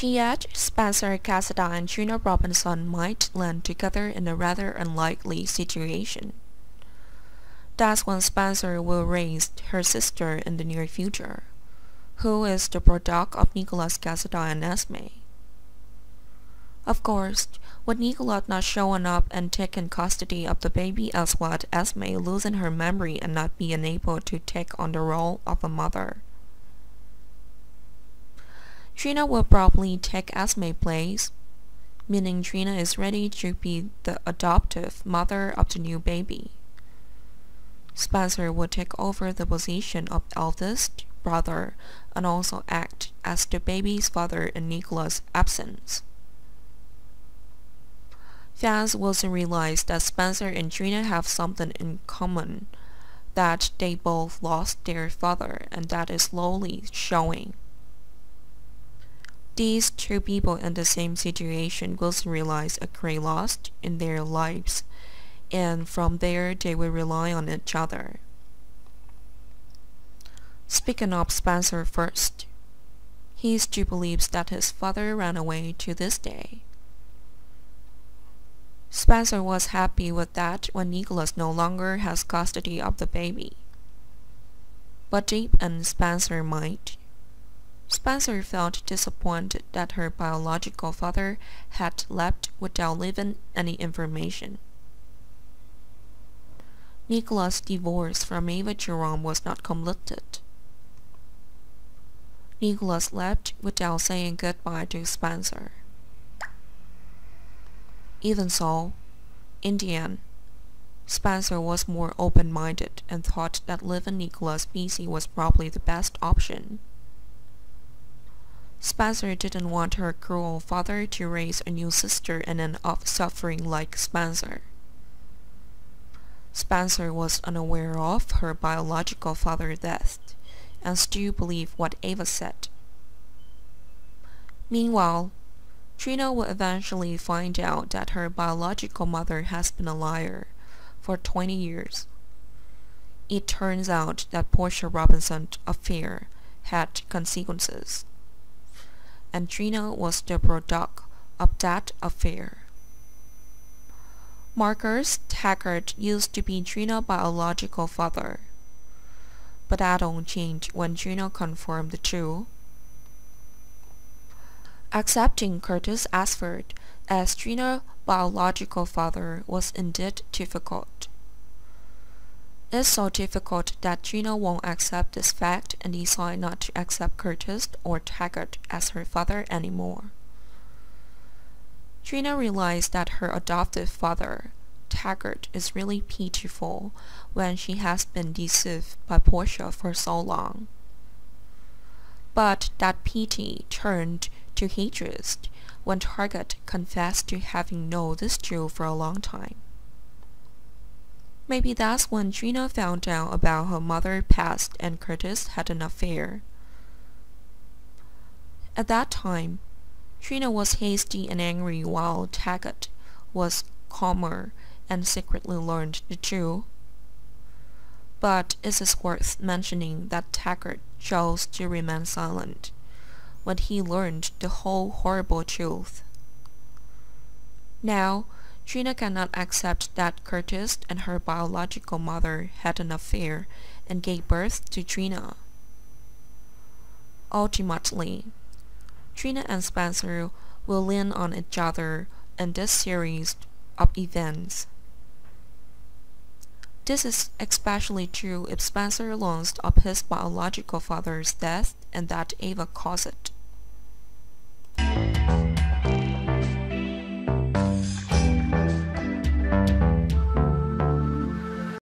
Yet, Spencer Cassidy and Trina Robinson might land together in a rather unlikely situation. That's when Spencer will raise her sister in the near future, who is the product of Nicholas Cassidy and Esme. Of course, with Nicholas not showing up and taking custody of the baby, as well as Esme losing her memory and not being able to take on the role of a mother. Trina will probably take Esme's place, meaning Trina is ready to be the adoptive mother of the new baby. Spencer will take over the position of eldest brother and also act as the baby's father in Nicholas' absence. Fans will soon realize that Spencer and Trina have something in common, that they both lost their father, and that is slowly showing. These two people in the same situation will soon realize a great loss in their lives, and from there they will rely on each other. Speaking of Spencer first, he still believes that his father ran away to this day. Spencer was happy with that when Nicholas no longer has custody of the baby. But deep in Spencer's mind, Spencer felt disappointed that her biological father had left without leaving any information. Nicholas' divorce from Eva Jerome was not completed. Nicholas left without saying goodbye to Spencer. Even so, in the end, Spencer was more open-minded and thought that leaving Nicholas busy was probably the best option. Spencer didn't want her cruel father to raise a new sister and end up suffering like Spencer. Spencer was unaware of her biological father's death and still believed what Ava said. Meanwhile, Trina will eventually find out that her biological mother has been a liar for 20 years. It turns out that Portia Robinson's affair had consequences, and Trina was the product of that affair. Marcus Taggart used to be Trina's biological father, but that all changed when Trina confirmed the truth. Accepting Curtis Ashford as Trina's biological father was indeed difficult. It's so difficult that Trina won't accept this fact and decide not to accept Curtis or Taggart as her father anymore. Trina realized that her adoptive father, Taggart, is really pitiful when she has been deceived by Portia for so long. But that pity turned to hatred when Taggart confessed to having known this truth for a long time. Maybe that's when Trina found out about her mother's past and Curtis had an affair. At that time, Trina was hasty and angry while Taggart was calmer and secretly learned the truth. But it is worth mentioning that Taggart chose to remain silent when he learned the whole horrible truth. Now, Trina cannot accept that Curtis and her biological mother had an affair and gave birth to Trina. Ultimately, Trina and Spencer will lean on each other in this series of events. This is especially true if Spencer learns of his biological father's death and that Ava caused it.